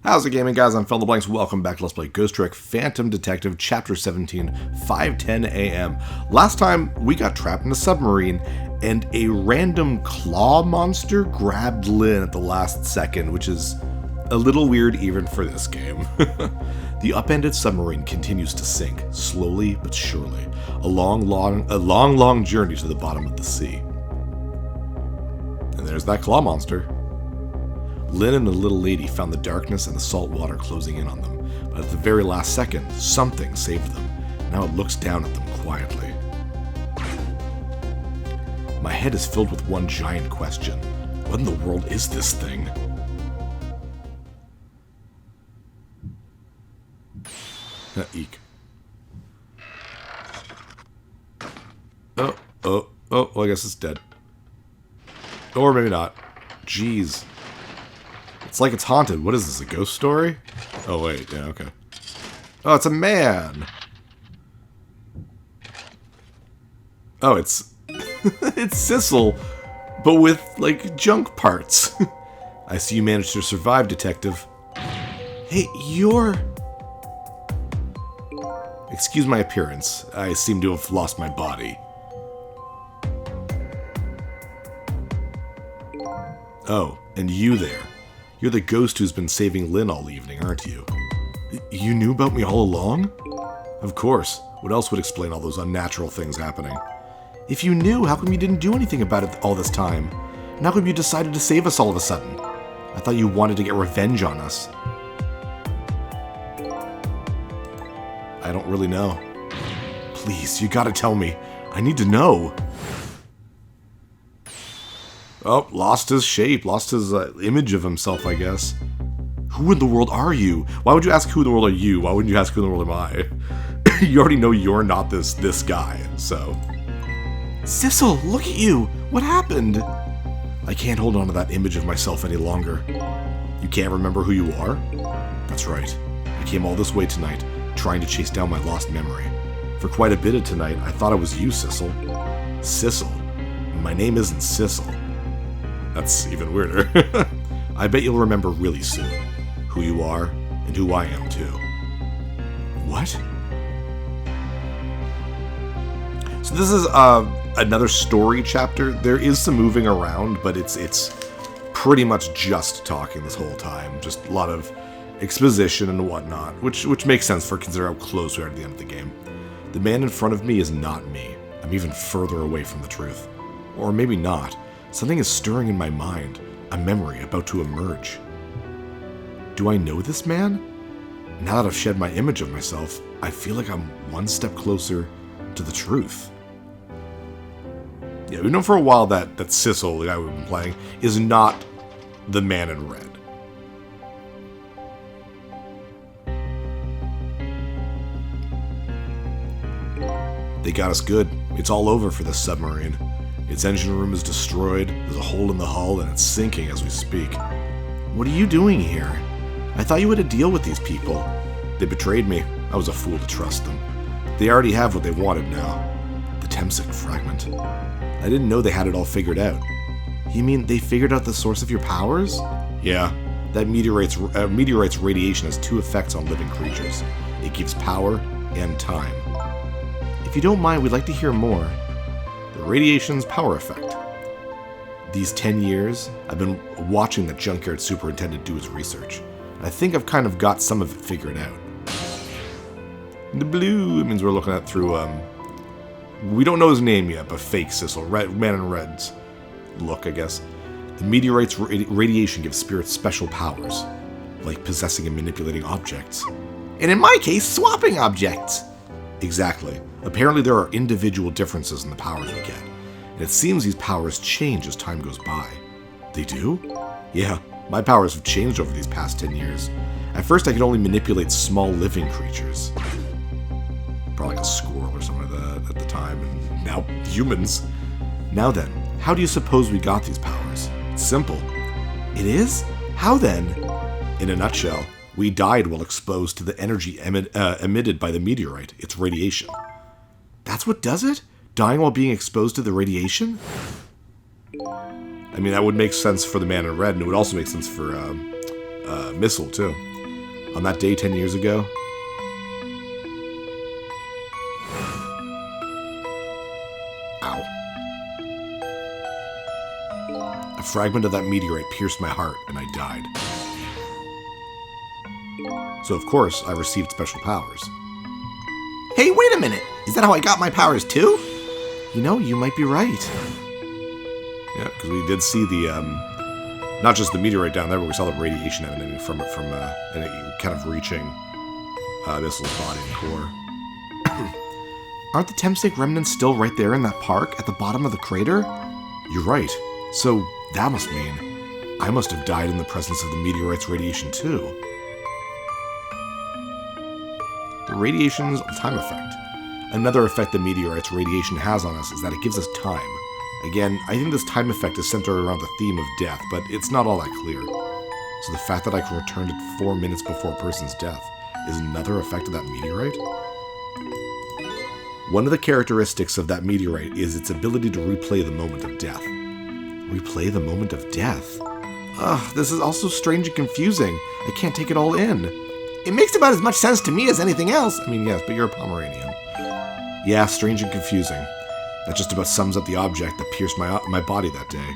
How's it gaming, guys? I'm Fill in the Blanks. Welcome back to Let's Play Ghost Trick Phantom Detective Chapter 17, 5:10 a.m. Last time, we got trapped in a submarine, and a random claw monster grabbed Lynn at the last second, which is a little weird even for this game. The upended submarine continues to sink, slowly but surely, a long journey to the bottom of the sea. And there's that claw monster. Lynn and the little lady found the darkness and the salt water closing in on them, but at the very last second, something saved them. Now it looks down at them quietly. My head is filled with one giant question. What in the world is this thing? Eek. Oh, well, I guess it's dead. Or maybe not. Jeez. It's like it's haunted. What is this, a ghost story? Oh, wait. Yeah, okay. Oh, it's a man! Oh, it's... it's Sissel, but with, like, junk parts. I see you managed to survive, Detective. Hey, you're... Excuse my appearance. I seem to have lost my body. Oh, and you there. You're the ghost who's been saving Lynn all evening, aren't you? You knew about me all along? Of course. What else would explain all those unnatural things happening? If you knew, how come you didn't do anything about it all this time? And how come you decided to save us all of a sudden? I thought you wanted to get revenge on us. I don't really know. Please, you gotta tell me. I need to know. Oh, lost his shape, lost his image of himself, I guess. Who in the world are you? Why would you ask who in the world are you? Why wouldn't you ask who in the world am I? You already know you're not this guy, so... Sissel, look at you! What happened? I can't hold on to that image of myself any longer. You can't remember who you are? That's right. I came all this way tonight, trying to chase down my lost memory. For quite a bit of tonight, I thought it was you, Sissel. Sissel? My name isn't Sissel. That's even weirder. I bet you'll remember really soon who you are and who I am too. What? So this is another story chapter. There is some moving around, but it's pretty much just talking this whole time. Just a lot of exposition and whatnot, which makes sense for considering how close we are to the end of the game. The man in front of me is not me. I'm even further away from the truth. Or maybe not. Something is stirring in my mind, a memory about to emerge. Do I know this man? Now that I've shed my image of myself, I feel like I'm one step closer to the truth. Yeah, we've known for a while that Sissel, the guy we've been playing, is not the man in red. They got us good. It's all over for this submarine. Its engine room is destroyed, there's a hole in the hull, and it's sinking as we speak. What are you doing here? I thought you had to deal with these people. They betrayed me. I was a fool to trust them. They already have what they wanted now. The Temsik fragment. I didn't know they had it all figured out. You mean they figured out the source of your powers? Yeah. That meteorite's radiation has two effects on living creatures. It gives power and time. If you don't mind, we'd like to hear more. The radiation's power effect. These 10 years, I've been watching the junkyard superintendent do his research. I think I've kind of got some of it figured out. The blue, it means we're looking at through, we don't know his name yet, but fake Sissel, man in red's look, I guess. The meteorite's radiation gives spirits special powers, like possessing and manipulating objects. And in my case, swapping objects. Exactly. Apparently there are individual differences in the powers we get, and it seems these powers change as time goes by. They do? Yeah, my powers have changed over these past 10 years. At first I could only manipulate small living creatures. Probably like a squirrel or something like that at the time, and now humans. Now then, how do you suppose we got these powers? It's simple. It is? How then? In a nutshell, we died while exposed to the energy emitted by the meteorite, its radiation. That's what does it? Dying while being exposed to the radiation? I mean, that would make sense for the man in red, and it would also make sense for Missile, too. On that day 10 years ago, ow. A fragment of that meteorite pierced my heart, and I died. So of course, I received special powers. Hey, wait a minute! Is that how I got my powers too? You know, you might be right. Yeah, because we did see the, not just the meteorite down there, but we saw the radiation emanating from it, and it kind of reaching Abyssale's body and core. Aren't the Temsec remnants still right there in that park at the bottom of the crater? You're right. So that must mean I must have died in the presence of the meteorite's radiation too. The radiation's a time effect. Another effect the meteorite's radiation has on us is that it gives us time. Again, I think this time effect is centered around the theme of death, but it's not all that clear. So the fact that I can return to 4 minutes before a person's death is another effect of that meteorite? One of the characteristics of that meteorite is its ability to replay the moment of death. Replay the moment of death? Ugh, this is also strange and confusing. I can't take it all in. It makes about as much sense to me as anything else. I mean, yes, but you're a Pomeranian. Yeah, strange and confusing. That just about sums up the object that pierced my body that day.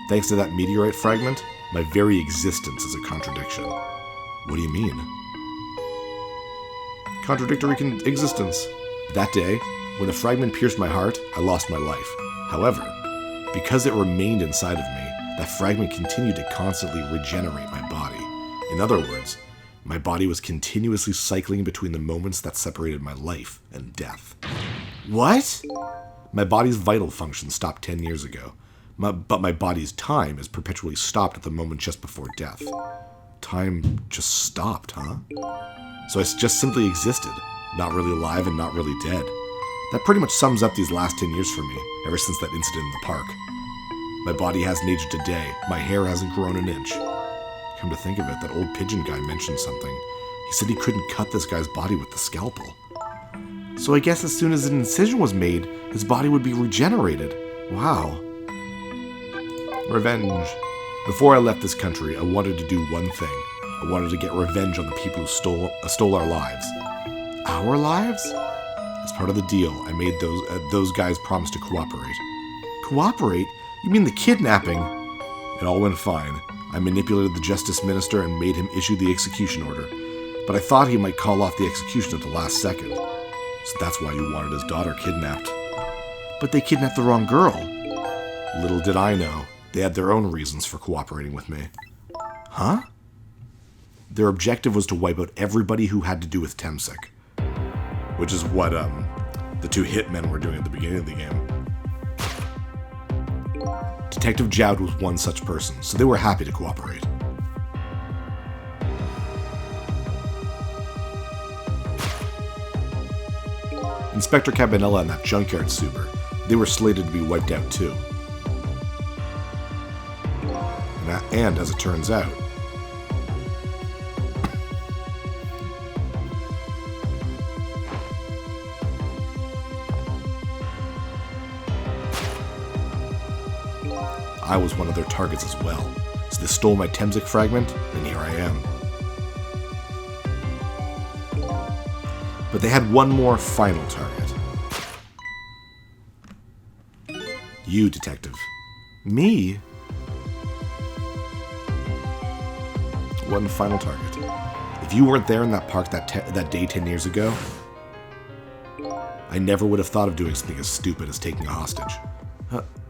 Thanks to that meteorite fragment, my very existence is a contradiction. What do you mean? Contradictory existence. That day, when the fragment pierced my heart, I lost my life. However, because it remained inside of me, that fragment continued to constantly regenerate my body. In other words, my body was continuously cycling between the moments that separated my life and death. What? My body's vital function stopped 10 years ago, but my body's time is perpetually stopped at the moment just before death. Time just stopped, huh? So I just simply existed, not really alive and not really dead. That pretty much sums up these last 10 years for me, ever since that incident in the park. My body hasn't aged a day, my hair hasn't grown an inch. Come to think of it, that old pigeon guy mentioned something. He said he couldn't cut this guy's body with the scalpel. So I guess as soon as an incision was made, his body would be regenerated. Wow. Revenge. Before I left this country, I wanted to do one thing. I wanted to get revenge on the people who stole our lives. Our lives? As part of the deal, I made those guys promise to cooperate. Cooperate? You mean the kidnapping? It all went fine. I manipulated the justice minister and made him issue the execution order. But I thought he might call off the execution at the last second. So that's why you wanted his daughter kidnapped. But they kidnapped the wrong girl. Little did I know, they had their own reasons for cooperating with me. Huh? Their objective was to wipe out everybody who had to do with Temsec. Which is what the two hitmen were doing at the beginning of the game. Detective Jowd was one such person, so they were happy to cooperate. Inspector Cabanela and that junkyard super, they were slated to be wiped out too. And as it turns out, I was one of their targets as well. So they stole my Temsec fragment, and here I am. But they had one more final target. You, Detective. Me? One final target. If you weren't there in that park that day 10 years ago, I never would have thought of doing something as stupid as taking a hostage.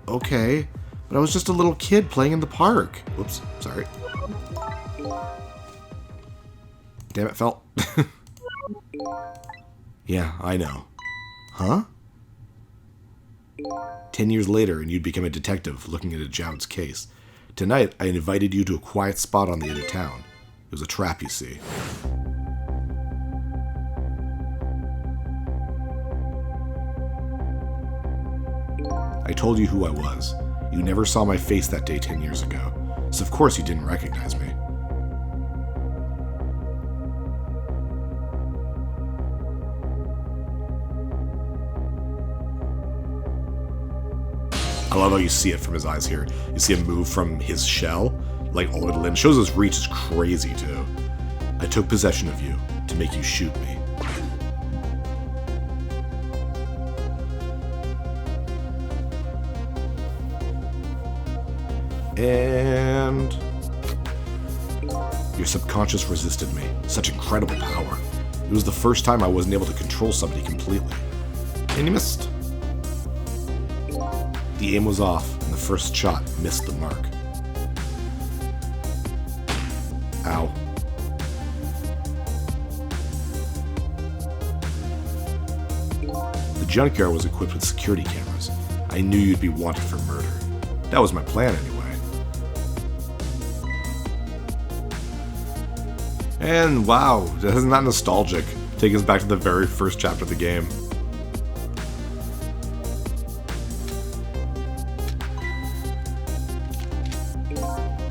Okay. But I was just a little kid playing in the park. Whoops, sorry. Damn it, fell. Yeah, I know. Huh? 10 years later, and you'd become a detective looking into Jowd's case. Tonight, I invited you to a quiet spot on the edge of town. It was a trap, you see. I told you who I was. You never saw my face that day 10 years ago, so of course you didn't recognize me. I love how you see it from his eyes here. You see him move from his shell, like all the way to Lynn. Shows his reach is crazy too. I took possession of you to make you shoot me. And your subconscious resisted me. Such incredible power. It was the first time I wasn't able to control somebody completely. And you missed. The aim was off, and the first shot missed the mark. Ow. The junkyard was equipped with security cameras. I knew you'd be wanted for murder. That was my plan anyway. And wow, isn't that nostalgic? Taking us back to the very first chapter of the game.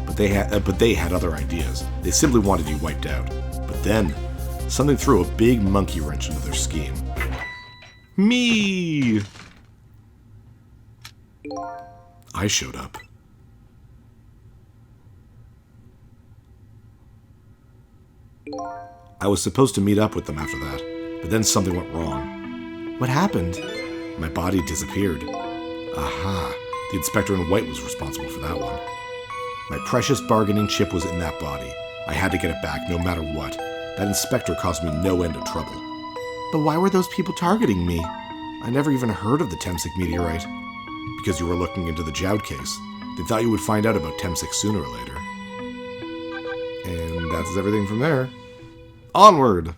But they had other ideas. They simply wanted you wiped out. But then, something threw a big monkey wrench into their scheme. Me! I showed up. I was supposed to meet up with them after that, but then something went wrong. What happened? My body disappeared. Aha, the inspector in white was responsible for that one. My precious bargaining chip was in that body. I had to get it back no matter what. That inspector caused me no end of trouble. But why were those people targeting me? I never even heard of the Temsik meteorite. Because you were looking into the Jowd case. They thought you would find out about Temsik sooner or later. And that's everything from there. Onward!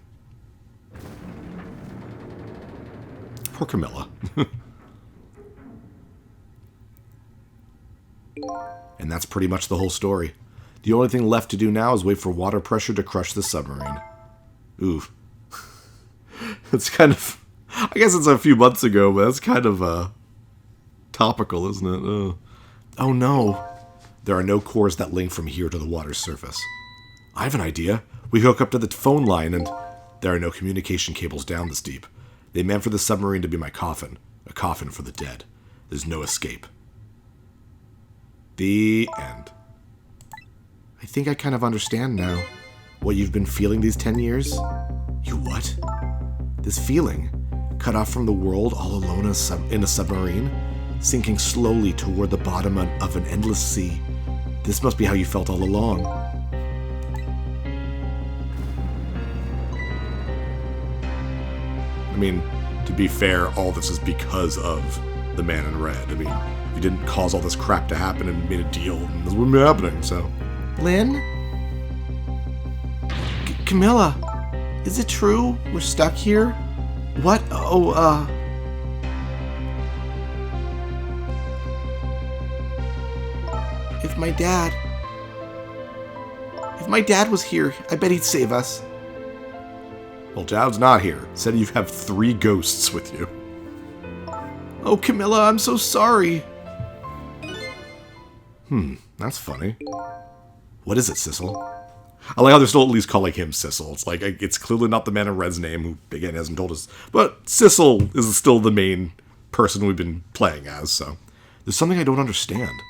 Poor Camilla. And that's pretty much the whole story. The only thing left to do now is wait for water pressure to crush the submarine. Oof. It's kind of... I guess it's a few months ago, but that's kind of topical, isn't it? Oh no. There are no cores that link from here to the water's surface. I have an idea. We hook up to the phone line and... There are no communication cables down this deep. They meant for the submarine to be my coffin. A coffin for the dead. There's no escape. The end. I think I kind of understand now. What you've been feeling these 10 years? You what? This feeling. Cut off from the world, all alone in a submarine. Sinking slowly toward the bottom of an endless sea. This must be how you felt all along. I mean, to be fair, all this is because of the Man in Red. I mean, if you didn't cause all this crap to happen and made a deal, this wouldn't be happening, so... Lynn? Camilla, is it true we're stuck here? What? Oh, If my dad was here, I bet he'd save us. Well, Jowd's not here. Said you have 3 ghosts with you. Oh, Camilla, I'm so sorry. That's funny. What is it, Sissel? I like how they're still at least calling him Sissel. It's like, it's clearly not the Man in Red's name, who, again, hasn't told us. But Sissel is still the main person we've been playing as, so. There's something I don't understand.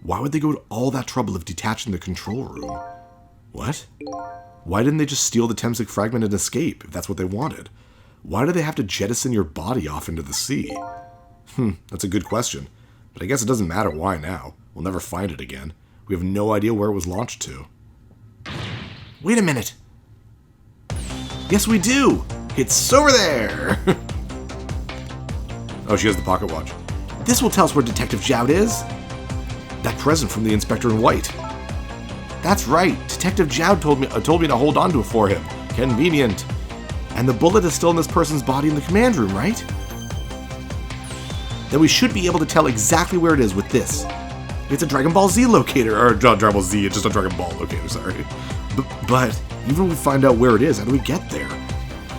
Why would they go to all that trouble of detaching the control room? What? Why didn't they just steal the Temsik fragment and escape, if that's what they wanted? Why do they have to jettison your body off into the sea? That's a good question. But I guess it doesn't matter why now. We'll never find it again. We have no idea where it was launched to. Wait a minute. Yes, we do. It's over there. Oh, she has the pocket watch. This will tell us where Detective Jowd is. That present from the inspector in white. That's right. Detective Jowd told me to hold on to it for him. Convenient. And the bullet is still in this person's body in the command room, right? Then we should be able to tell exactly where it is with this. It's a Dragon Ball Z locator. Or Dragon Ball Z, it's just a Dragon Ball locator, sorry. But even if we find out where it is, how do we get there?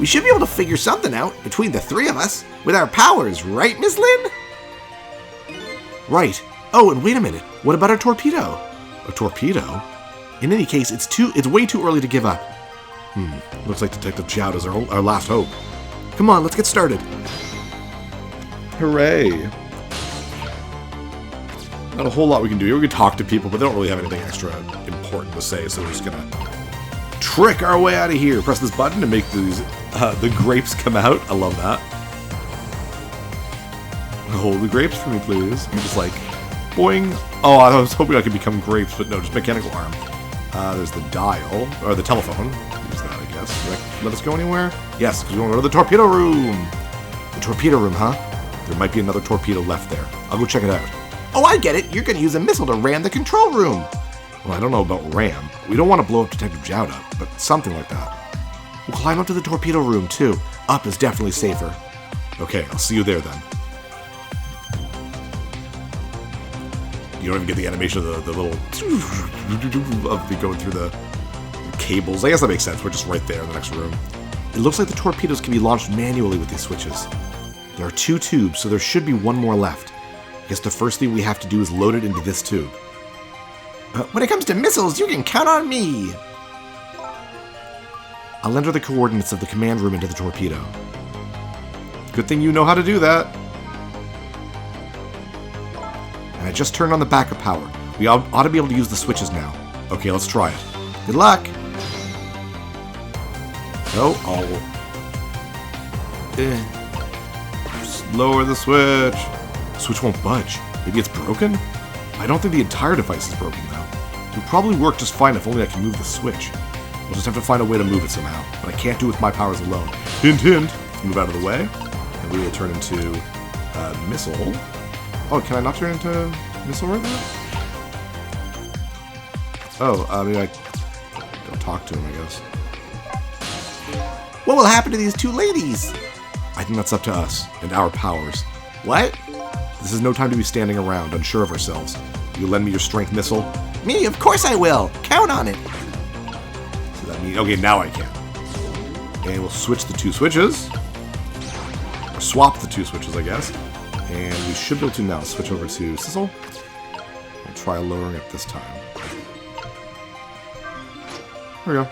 We should be able to figure something out between the 3 of us with our powers, right, Miss Lynn? Right. Oh, and wait a minute. What about our torpedo? A torpedo? In any case, it's way too early to give up. Looks like Detective Jowd is our last hope. Come on, let's get started. Hooray. Not a whole lot we can do here. We can talk to people, but they don't really have anything extra important to say, so we're just gonna trick our way out of here. Press this button to make the grapes come out. I love that. Hold the grapes for me, please. I'm just like, boing. Oh, I was hoping I could become grapes, but no, just mechanical arm. There's the dial, or the telephone. Use that, I guess. Will that let us go anywhere? Yes, because we want to go to the torpedo room. The torpedo room, huh? There might be another torpedo left there. I'll go check it out. Oh, I get it. You're going to use a missile to ram the control room. Well, I don't know about ram. We don't want to blow up Detective Jowd up, but something like that. We'll climb up to the torpedo room, too. Up is definitely safer. Okay, I'll see you there then. You don't even get the animation of the little of the going through the cables. I guess that makes sense. We're just right there in the next room. It looks like the torpedoes can be launched manually with these switches. There are 2 tubes, so there should be 1 more left. I guess the first thing we have to do is load it into this tube. When it comes to missiles, you can count on me! I'll enter the coordinates of the command room into the torpedo. Good thing you know how to do that. And I just turned on the backup power. We ought to be able to use the switches now. Okay, let's try it. Good luck! Oh, Just lower the switch. The switch won't budge. Maybe it's broken? I don't think the entire device is broken, though. It would probably work just fine if only I can move the switch. We'll just have to find a way to move it somehow. But I can't do it with my powers alone. Hint, hint. Let's move out of the way. And we will turn into missile. Oh, can I not turn into missile right now? Oh, maybe I don't talk to him, I guess. What will happen to these 2 ladies? I think that's up to us and our powers. What? This is no time to be standing around, unsure of ourselves. Will you lend me your strength missile? Me? Of course I will. Count on it. So that means... Okay, now I can. And we'll switch the 2 switches. Or swap the 2 switches, I guess. And we should be able to now switch over to Sissel. We'll try lowering it this time. There we go.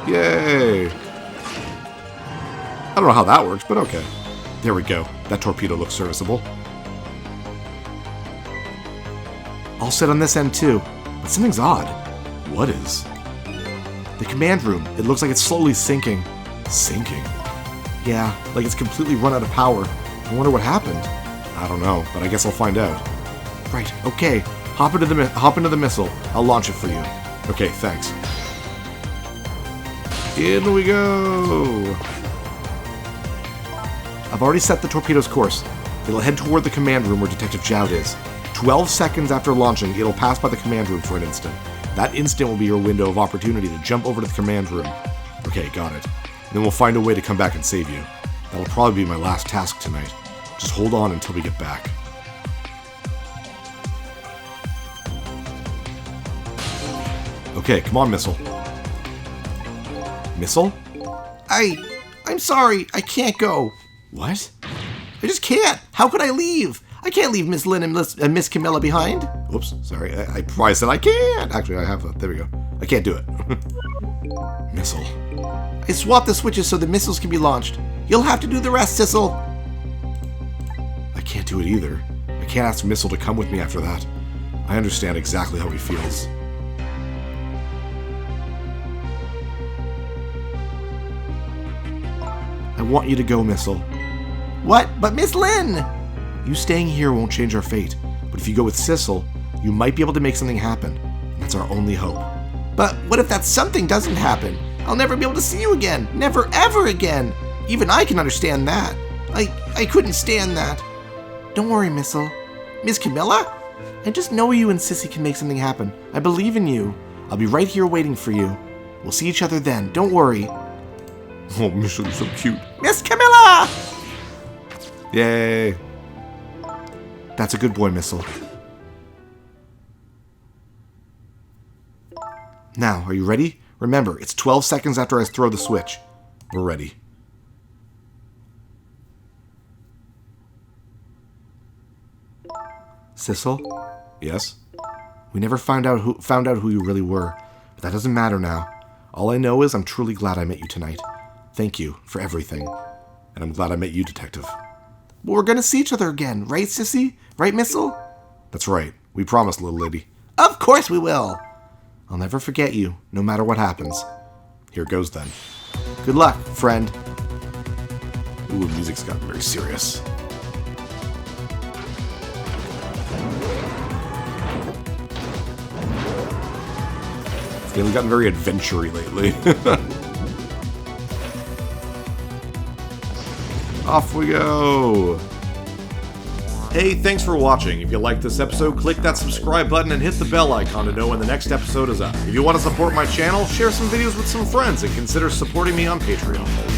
Yay! I don't know how that works, but okay. There we go. That torpedo looks serviceable. All set on this end too, but something's odd. What is? The command room. It looks like it's slowly sinking. Sinking? Yeah, like it's completely run out of power. I wonder what happened. I don't know, but I guess I'll find out. Right, okay. Hop into the missile. I'll launch it for you. Okay, thanks. In we go! I've already set the torpedo's course. It'll head toward the command room where Detective Jowd is. 12 seconds after launching, it'll pass by the command room for an instant. That instant will be your window of opportunity to jump over to the command room. Okay, got it. Then we'll find a way to come back and save you. That'll probably be my last task tonight. Just hold on until we get back. Okay, come on, Missile. Missile? I'm sorry. I can't go. What? I just can't. How could I leave? I can't leave Miss Lynn and Miss Camilla behind. Oops, sorry. I said I can't. Actually, I have a... There we go. I can't do it. Missile. I swapped the switches so the missiles can be launched. You'll have to do the rest, Sissel. I can't do it either. I can't ask Missile to come with me after that. I understand exactly how he feels. I want you to go, Missile. What? But Miss Lynn! You staying here won't change our fate. But if you go with Sissel, you might be able to make something happen. And that's our only hope. But what if that something doesn't happen? I'll never be able to see you again. Never, ever again. Even I can understand that. I couldn't stand that. Don't worry, Missile. Miss Camilla? I just know you and Sissy can make something happen. I believe in you. I'll be right here waiting for you. We'll see each other then. Don't worry. Oh, Missile, you're so cute. Miss Camilla! Yay. That's a good boy, Missile. Now, are you ready? Remember, it's 12 seconds after I throw the switch. We're ready. Sissel? Yes? We never found out who you really were, but that doesn't matter now. All I know is I'm truly glad I met you tonight. Thank you for everything. And I'm glad I met you, Detective. Well, we're gonna see each other again, right, Sissy? Right, Missile? That's right. We promised, little lady. Of course we will! I'll never forget you, no matter what happens. Here goes then. Good luck, friend. Ooh, the music's gotten very serious. This game's gotten very adventure-y lately. Off we go! Hey, thanks for watching. If you liked this episode, click that subscribe button and hit the bell icon to know when the next episode is up. If you want to support my channel, share some videos with some friends and consider supporting me on Patreon.